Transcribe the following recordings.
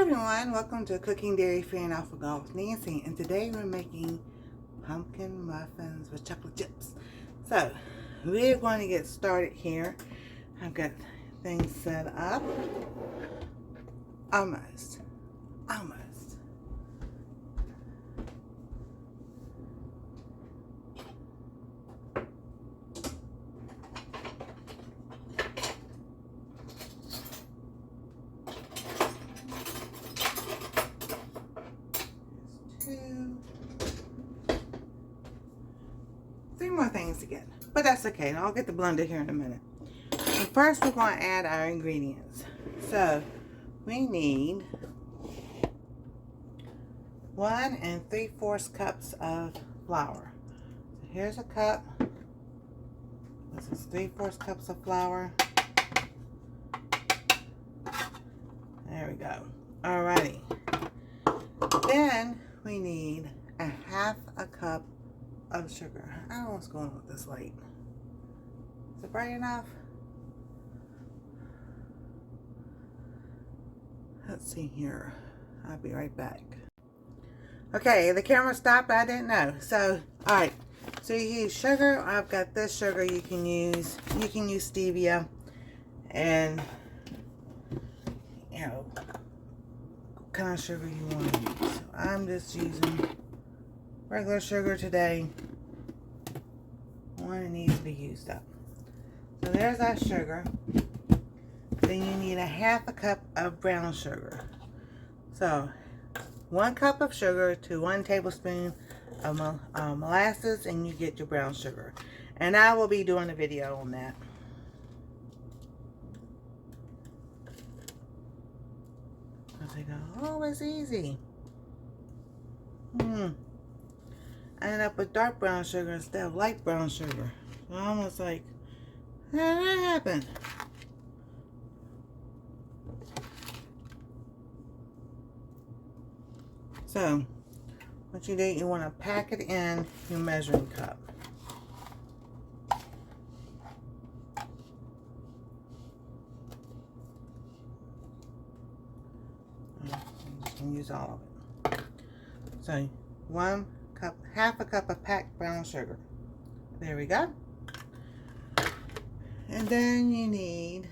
everyone, welcome to Cooking Dairy Free and Off Go with Nancy, and today we're making pumpkin muffins with chocolate chips. So we're going to get started here. I've got things set up. Almost. 3 more things to get, but that's okay. I'll get the blender here in a minute. So first we're going to add our ingredients. So we need 1 3/4 cups of flour. So here's a cup. This is 3/4 cups of flour. There we go. Alrighty. Then we need a 1/2 cup of sugar. I don't know what's going on with this light. Is it bright enough? Let's see here. I'll be right back. Okay, the camera stopped. I didn't know. So, alright. So you use sugar. I've got this sugar you can use. You can use stevia. And, you know, what kind of sugar you want to use. So I'm just using regular sugar today. One needs to be used up. So there's our sugar. Then you need a 1/2 cup of brown sugar. So 1 cup of sugar to 1 tablespoon of molasses, and you get your brown sugar. And I will be doing a video on that. I go, oh, it's easy. I ended up with dark brown sugar instead of light brown sugar. So I was like, how did that happen? So, what you do, you want to pack it in your measuring cup. You can use all of it. So, 1 cup, 1/2 cup of packed brown sugar. There we go. And then you need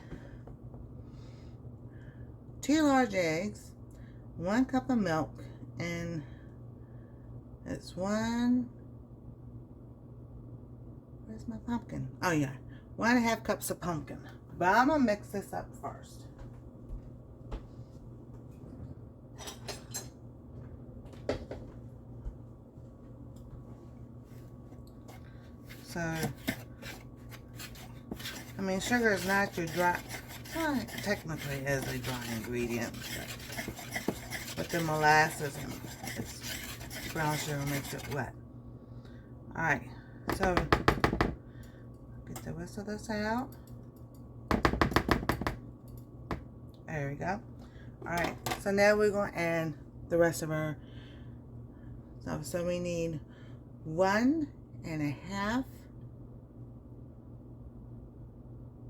2 large eggs, 1 cup of milk, and it's 1, where's my pumpkin? Oh yeah, 1 1/2 cups of pumpkin. But I'm gonna mix this up first. So, I mean, sugar is not your dry, well, it technically is a dry ingredient, but the molasses and it's brown sugar makes it wet. Alright, so get the rest of this out. There we go. Alright, so now we're going to add the rest of our stuff. So we need 1 1/2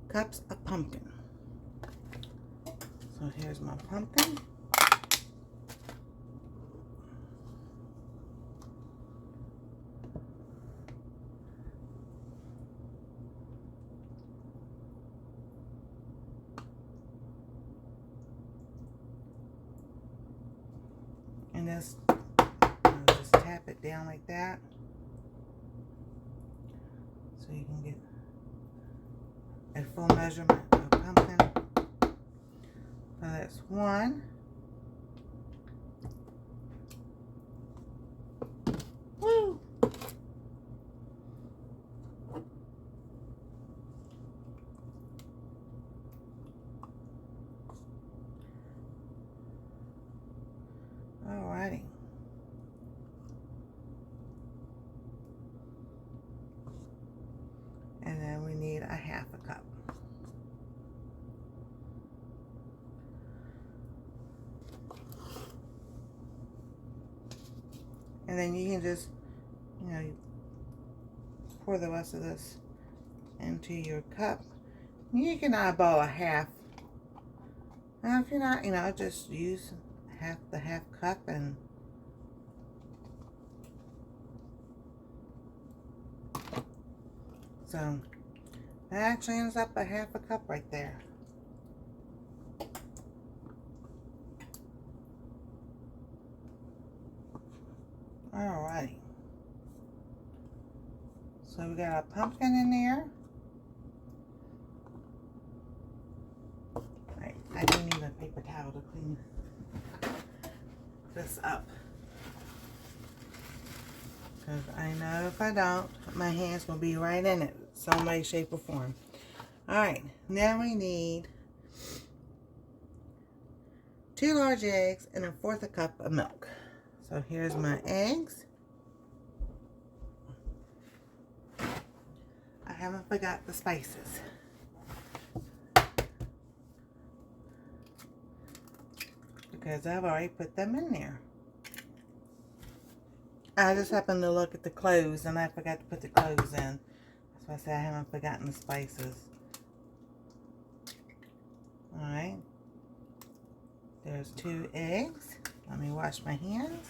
cups of pumpkin. So here's my pumpkin. And just tap it down like that, so you can get a full measurement of pumpkin. So that's 1. Woo! Alrighty. And then we need a 1/2 cup. And then you can just, you know, pour the rest of this into your cup. You can eyeball a 1/2. Now, if you're not, you know, just use half cup, and so that actually ends up a half a cup right there. Alrighty. So we got a pumpkin in there. Alright, I do need a paper towel to clean this up. Because I know if I don't, my hands will be right in it, some way, shape, or form. Alright, now we need 2 large eggs and 1/4 cup of milk. So here's my eggs. I haven't forgot the spices. Because I've already put them in there. I just happened to look at the cloves and I forgot to put the cloves in. That's why I said I haven't forgotten the spices. Alright. There's 2 eggs. Let me wash my hands.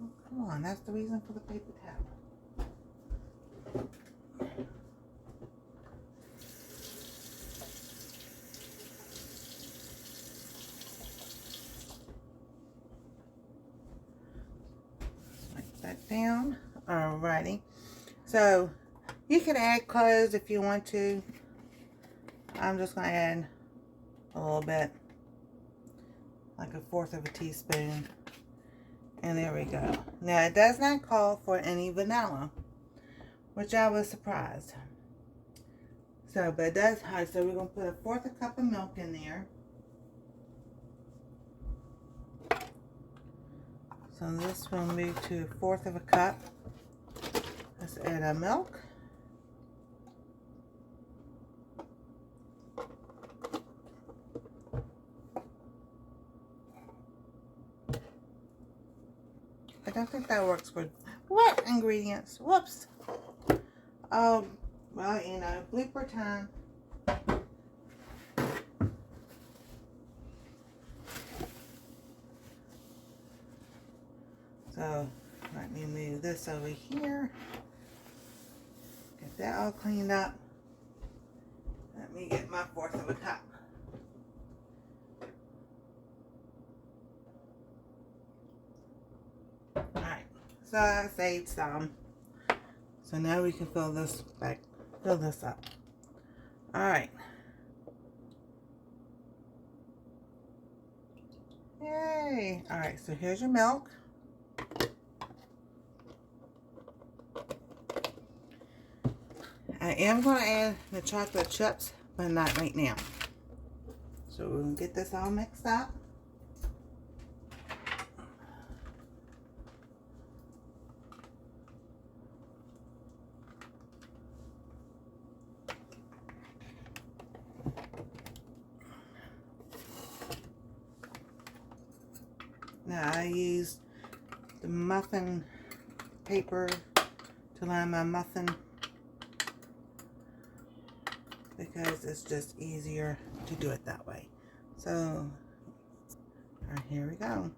Oh, come on, that's the reason for the paper towel. Write that down. Alrighty. So, you can add cloves if you want to. I'm just going to add a little bit. Like 1/4 teaspoon. And there we go. Now, it does not call for any vanilla, which I was surprised. So, but it does. So we're going to put 1/4 cup of milk in there. So this will move to 1/4 cup. Let's add our milk. I don't think that works for wet ingredients. Whoops. Oh, well, you know, blooper time. So, let me move this over here. Get that all cleaned up. Let me get my 1/4 cup. Alright, so I saved some. So now we can fill this up. Alright. Yay! Alright, so here's your milk. I am going to add the chocolate chips, but not right now. So we're going to get this all mixed up. Now I used the muffin paper to line my muffin because it's just easier to do it that way. So, here we go.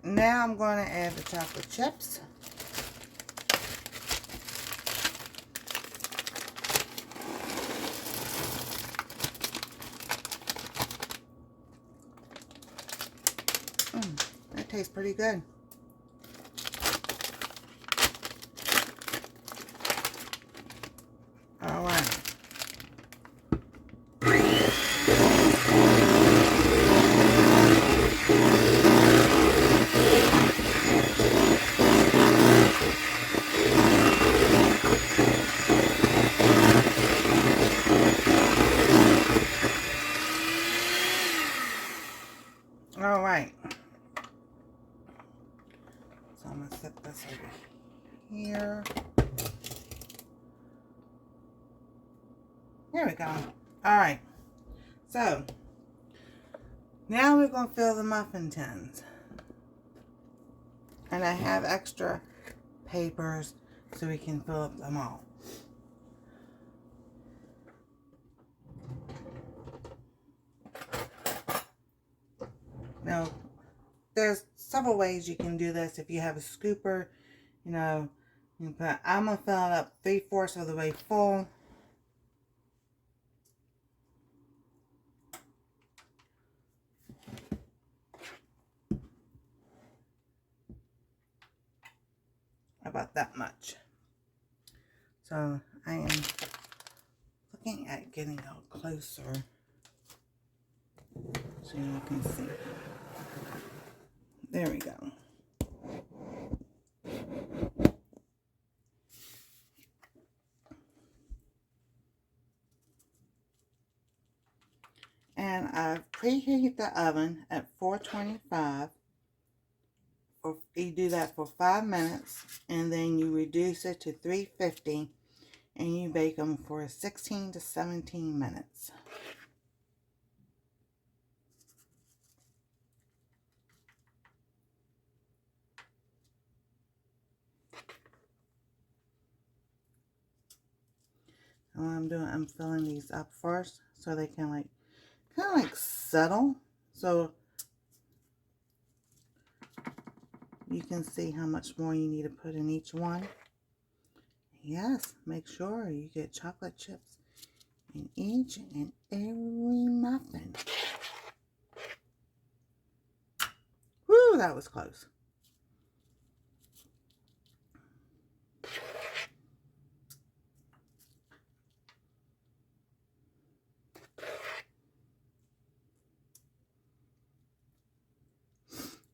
Now I'm going to add the chocolate chips. That tastes pretty good. All right. There we go. Alright. So, now we're going to fill the muffin tins. And I have extra papers so we can fill up them all. Now, there's several ways you can do this. If you have a scooper, you know, but I'm going to fill it up 3/4 of the way full. About that much. So I am looking at getting a little closer so you can see. There we go. And I've preheated the oven at 425. You do that for 5 minutes, and then you reduce it to 350, and you bake them for 16 to 17 minutes. And what I'm doing, I'm filling these up first so they can kind of like settle. So you can see how much more you need to put in each one. Yes, make sure you get chocolate chips in each and every muffin. Woo, that was close.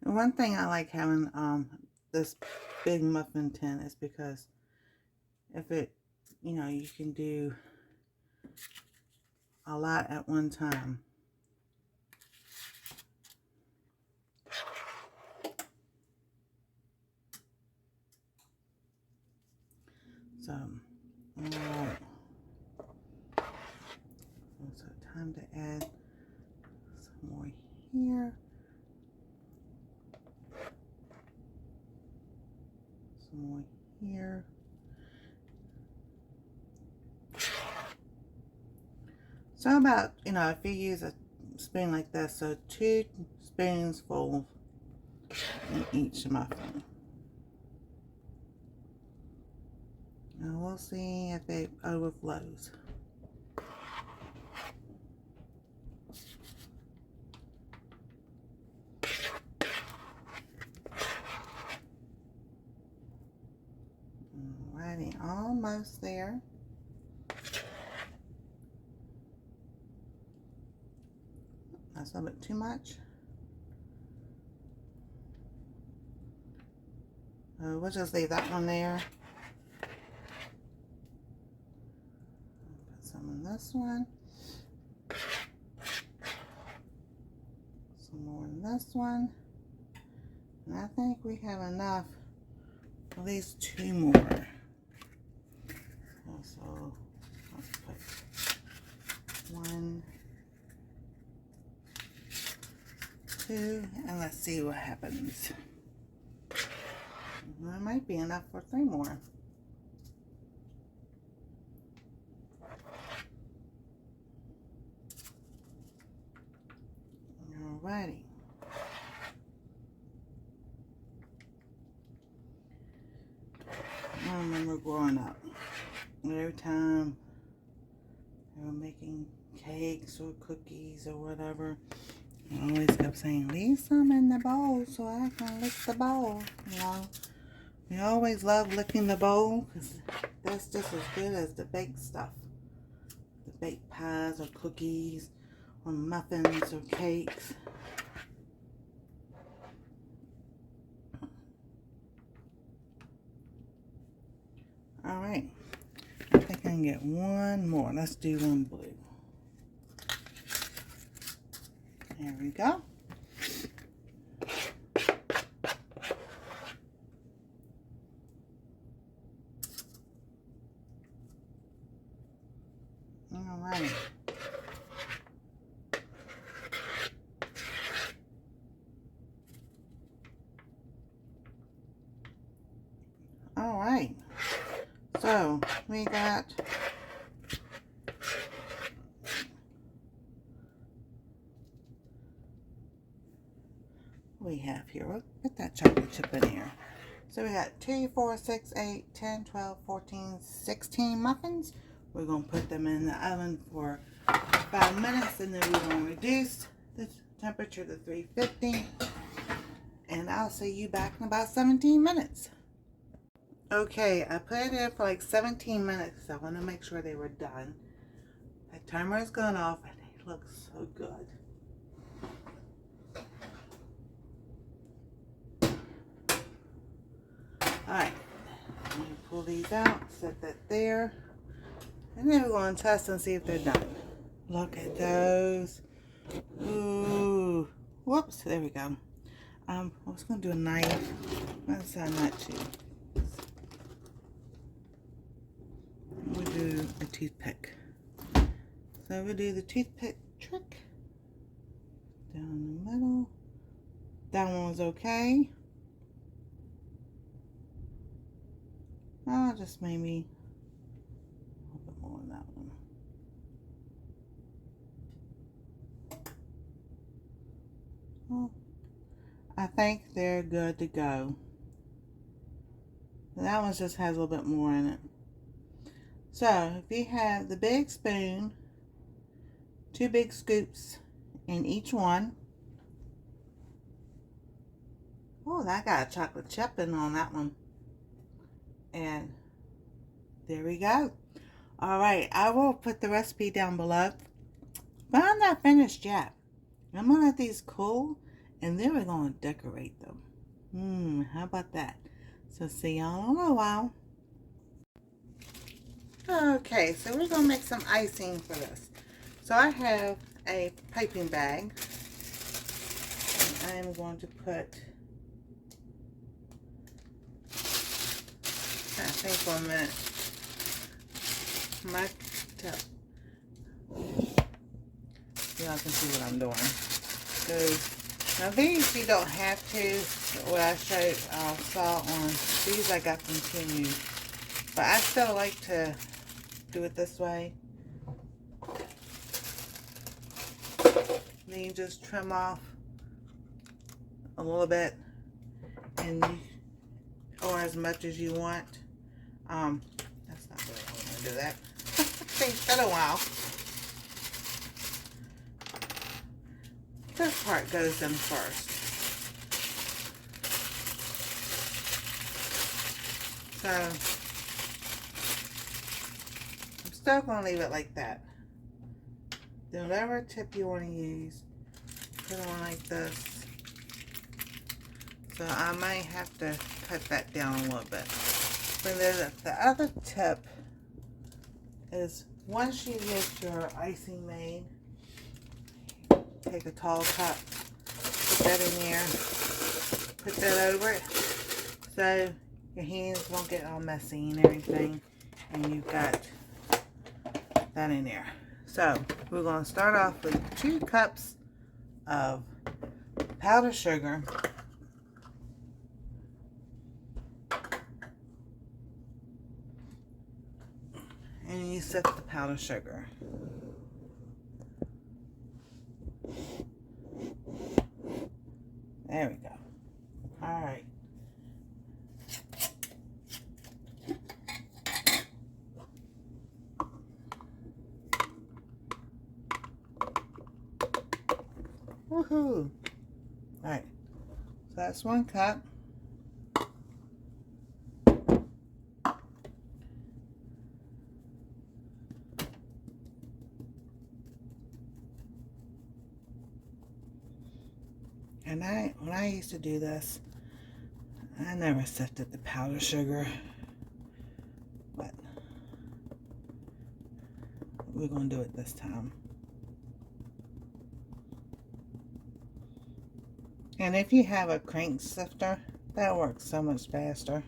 And one thing I like having this big muffin tin is because if it, you know, you can do a lot at one time. So, alright. So time to add some more here. Some more here. So about, you know, if you use a spoon like this, so 2 spoons full in each muffin. Now we'll see if it overflows. Alrighty, almost there. That's a little bit too much. We'll just leave that one there. Put some in this one. Some more in this one. And I think we have enough for at least 2 more. So let's put 1, 2, and let's see what happens. Well, it might be enough for 3 more. Alrighty. I remember growing up, every time they were making cakes or cookies or whatever, I always kept saying, leave some in the bowl so I can lick the bowl, you know. We always love licking the bowl because that's just as good as the baked stuff. The baked pies or cookies or muffins or cakes. Alright, I think I can get 1 more. Let's do 1 blue. There we go. Alright. Alright. So we got we have here. We'll put that chocolate chip in here. So we got 2, 4, 6, 8, 10, 12, 14, 16 muffins. We're going to put them in the oven for 5 minutes, and then we're going to reduce the temperature to 350. And I'll see you back in about 17 minutes. Okay, I put it in for like 17 minutes because I want to make sure they were done. The timer has gone off and they look so good. Alright, let me pull these out, set that there, and then we're going to test and see if they're done. Look at those. Ooh, whoops, there we go. I was going to do a knife. Let's decide not to. We'll do a toothpick. So we'll do the toothpick trick. Down the middle. That one was okay. I'll just maybe a little bit more on that one. Well, I think they're good to go. That one just has a little bit more in it. So if you have the big spoon, 2 big scoops in each one. Oh, that got a chocolate chip in on that one. And there we go. Alright, I will put the recipe down below. But I'm not finished yet. I'm going to let these cool. And then we're going to decorate them. How about that? So see y'all in a little while. Okay, so we're going to make some icing for this. So I have a piping bag. And I'm going to put... I think for a minute. My tip. Y'all can see what I'm doing. So now these you don't have to. What I showed saw on these I got from Temu, but I still like to do it this way. Then you just trim off a little bit, and or as much as you want. That's not really how I'm going to do that. It's been a while. This part goes in first. So, I'm still going to leave it like that. Then whatever tip you want to use, put it on like this. So I might have to cut that down a little bit. But then the other tip is once you get your icing made, take a tall cup, put that in there, put that over it so your hands won't get all messy and everything, and you've got that in there. So we're going to start off with 2 cups of powdered sugar. And you set the powdered sugar. There we go. All right. Woohoo! All right. So that's 1 cup. And when I used to do this, I never sifted the powdered sugar, but we're going to do it this time. And if you have a crank sifter, that works so much faster.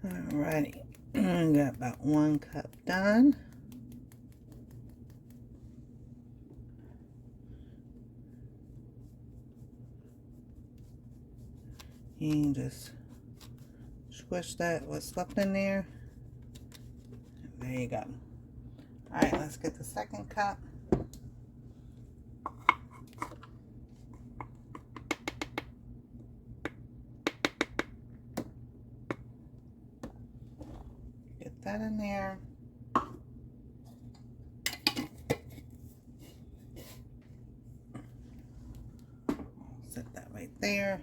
Alrighty, got about 1 cup done. You can just squish that what's left in there. There you go. Alright, let's get the 2nd cup. Get that in there. Set that right there.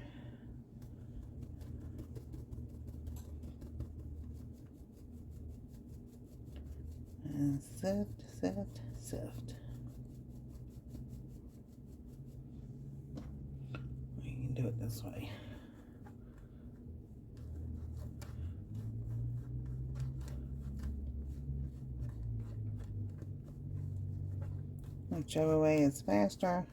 And sift, sift, sift. You can do it this way. Whichever way is faster.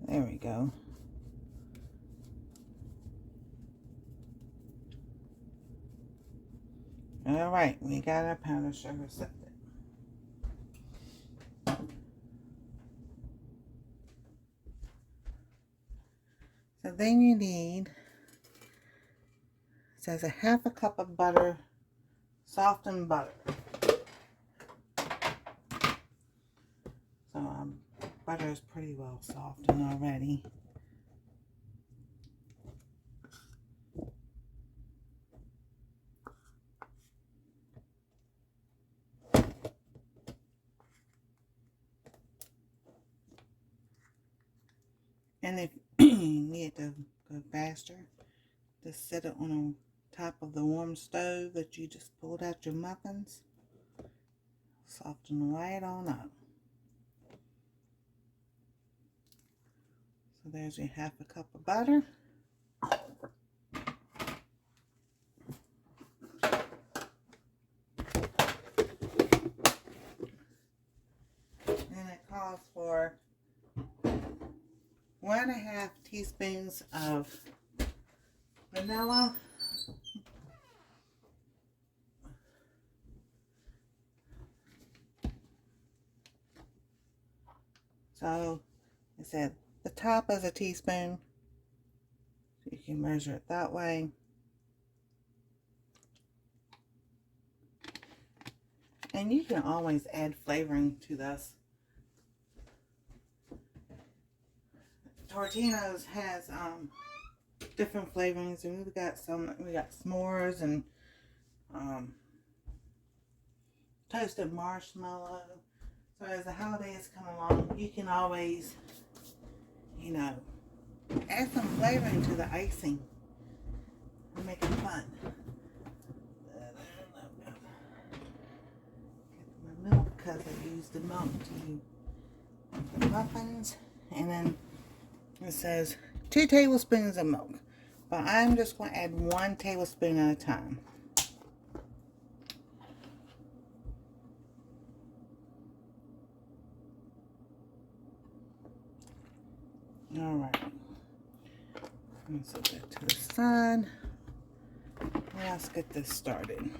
There we go. All right, we got our powdered sugar sifted. So then you need, it says, a 1/2 cup of butter, softened butter. So butter is pretty well softened already. And if you need to go faster, just set it on the top of the warm stove that you just pulled out your muffins. Soften right on up. So there's your 1/2 cup of butter. And it calls for 1½ teaspoons of vanilla. So it said the top is a teaspoon. So you can measure it that way. And you can always add flavoring to this. Tortino's has different flavorings, and we got s'mores and toasted marshmallow. So as the holidays come along, you can always, you know, add some flavoring to the icing and make it fun. Get my milk because I used the milk to do the muffins, and then it says 2 tablespoons of milk, but I'm just going to add 1 tablespoon at a time. All right, let's set that to the side. Let's get this started.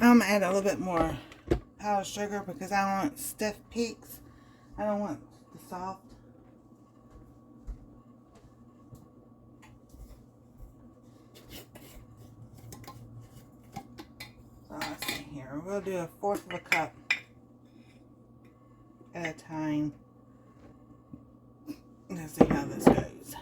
I'm gonna add a little bit more powdered sugar because I want stiff peaks. I don't want the soft. So let's see here. We'll do 1/4 cup at a time. Let's see how this goes.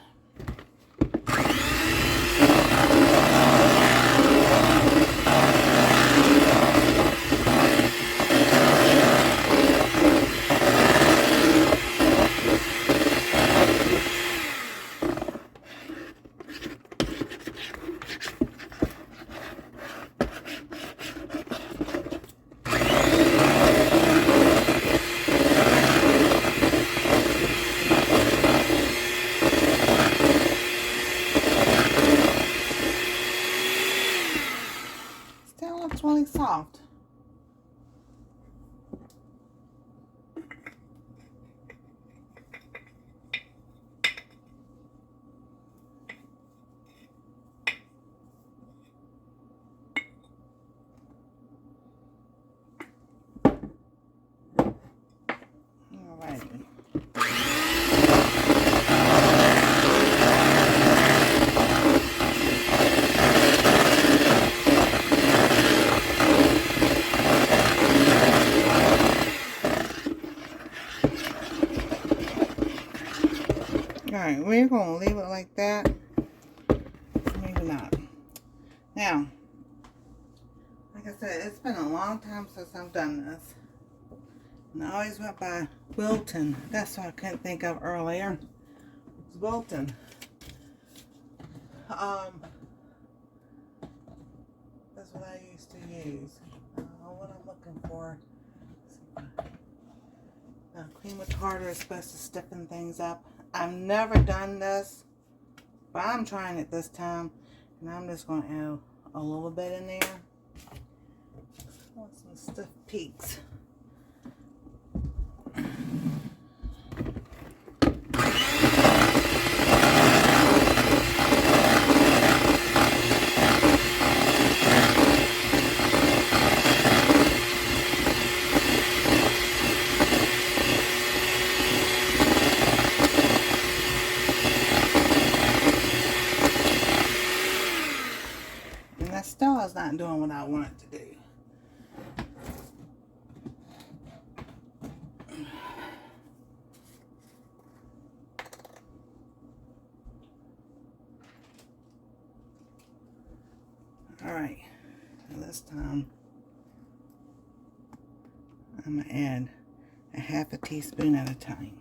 it's really soft. Alrighty. Alright, we're going to leave it like that. Maybe not. Now, like I said, it's been a long time since I've done this. And I always went by Wilton. That's what I couldn't think of earlier. It's Wilton. That's what I used to use. What I'm looking for. Cream of tartar is supposed to stiffen things up. I've never done this, but I'm trying it this time. And I'm just going to add a little bit in there. I want some stiff peaks. Still is not doing what I want it to do. Alright, this time I'm going to add a half a teaspoon at a time.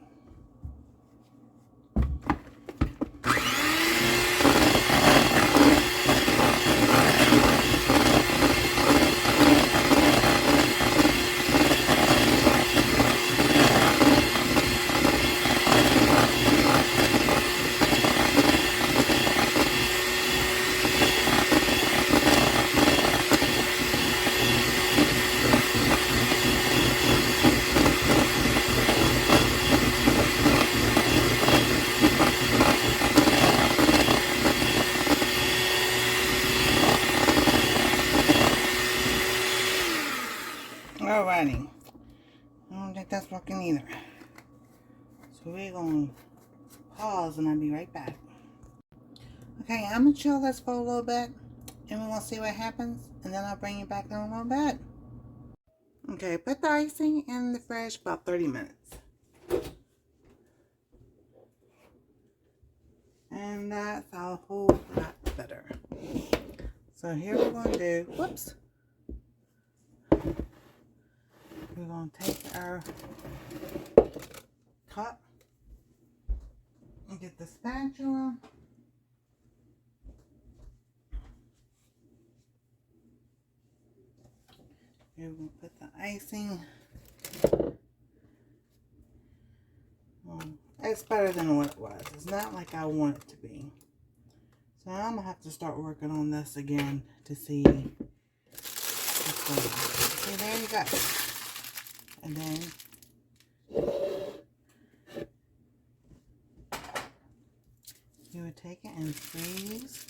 Alrighty. I don't think that's working either. So we're going to pause and I'll be right back. Okay, I'm going to chill this for a little bit and we're going to see what happens and then I'll bring you back in a little bit. Okay, put the icing in the fridge about 30 minutes. And that's a whole lot better. So here we're going to do, whoops. We're going to take our cup and get the spatula. Here we're going to put the icing. It's better than what it was. It's not like I want it to be. So I'm going to have to start working on this again to see. See, there you go. And then you would take it and freeze.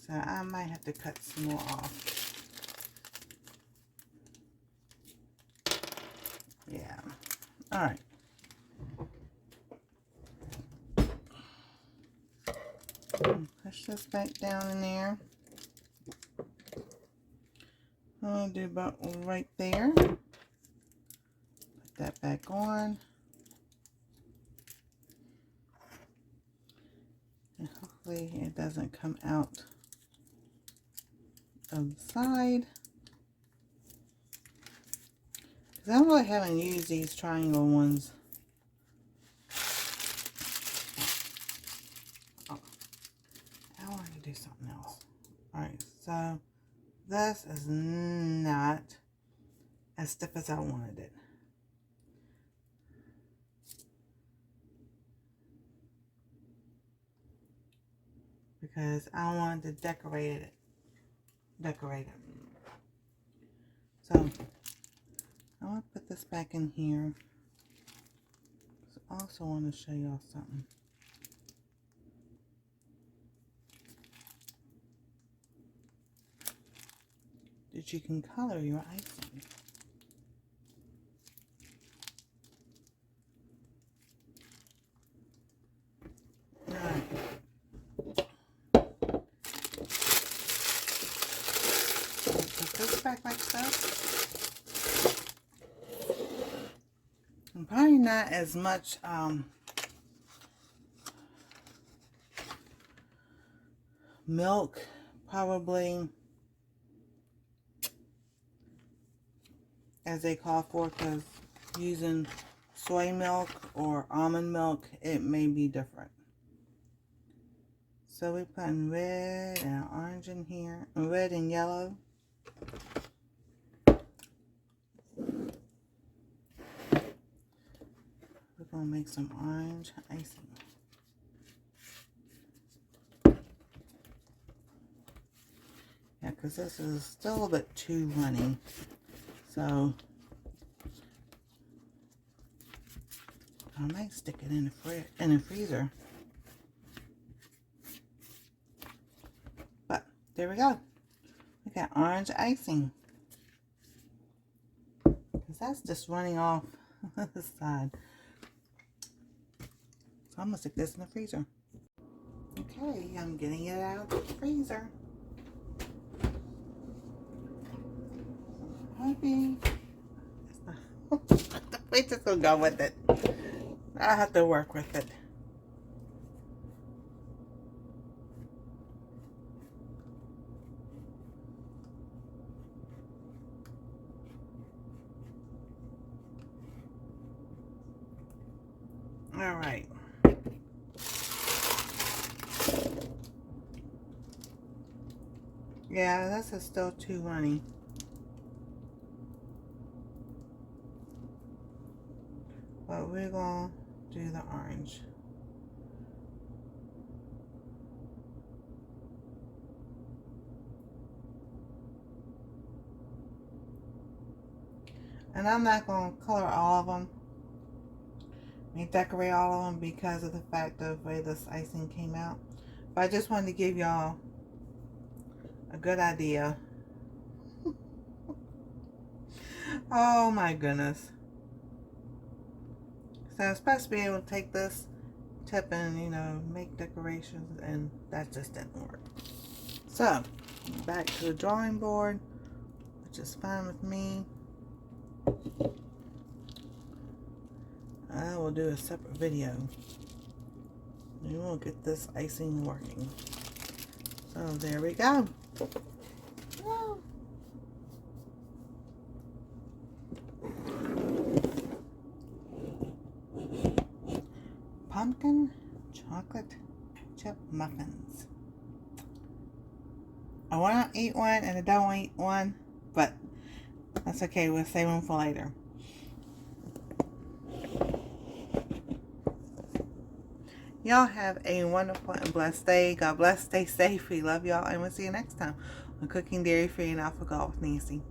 So I might have to cut some more off. Yeah. Alright. Push this back down in there. I'll do about right there. Put that back on. And hopefully it doesn't come out of the side. Because I really haven't used these triangle ones. Oh, I wanted to do something else. Alright, so this is not as stiff as I wanted it. because I wanted to decorate it. So I want to put this back in here. I also want to show y'all something. That you can color your icing. Put this back like so. And probably not as much milk, probably, as they call for, because using soy milk or almond milk, it may be different. So we're putting red and orange in here, red and yellow. We're going to make some orange icing. Yeah, because this is still a bit too runny. So I might stick it in the freezer. But there we go. We got orange icing. Because that's just running off the side. So I'm going to stick this in the freezer. Okay, I'm getting it out of the freezer. Happy. We just gonna go with it. I have to work with it. All right. Yeah, this is still too runny. But we're going to do the orange. And I'm not going to color all of them. I mean, decorate all of them because of the fact of the way this icing came out. But I just wanted to give y'all a good idea. Oh my goodness. So I was supposed to be able to take this tip and, you know, make decorations, and that just didn't work. So, back to the drawing board, which is fine with me. I will do a separate video. And we'll get this icing working. So there we go. Woo. Pumpkin Chocolate Chip Muffins. I want to eat one and I don't want to eat one, but that's okay. We'll save them for later. Y'all have a wonderful and blessed day. God bless. Stay safe. We love y'all, and we'll see you next time on Cooking Dairy Free and Alpha Golf with Nancy.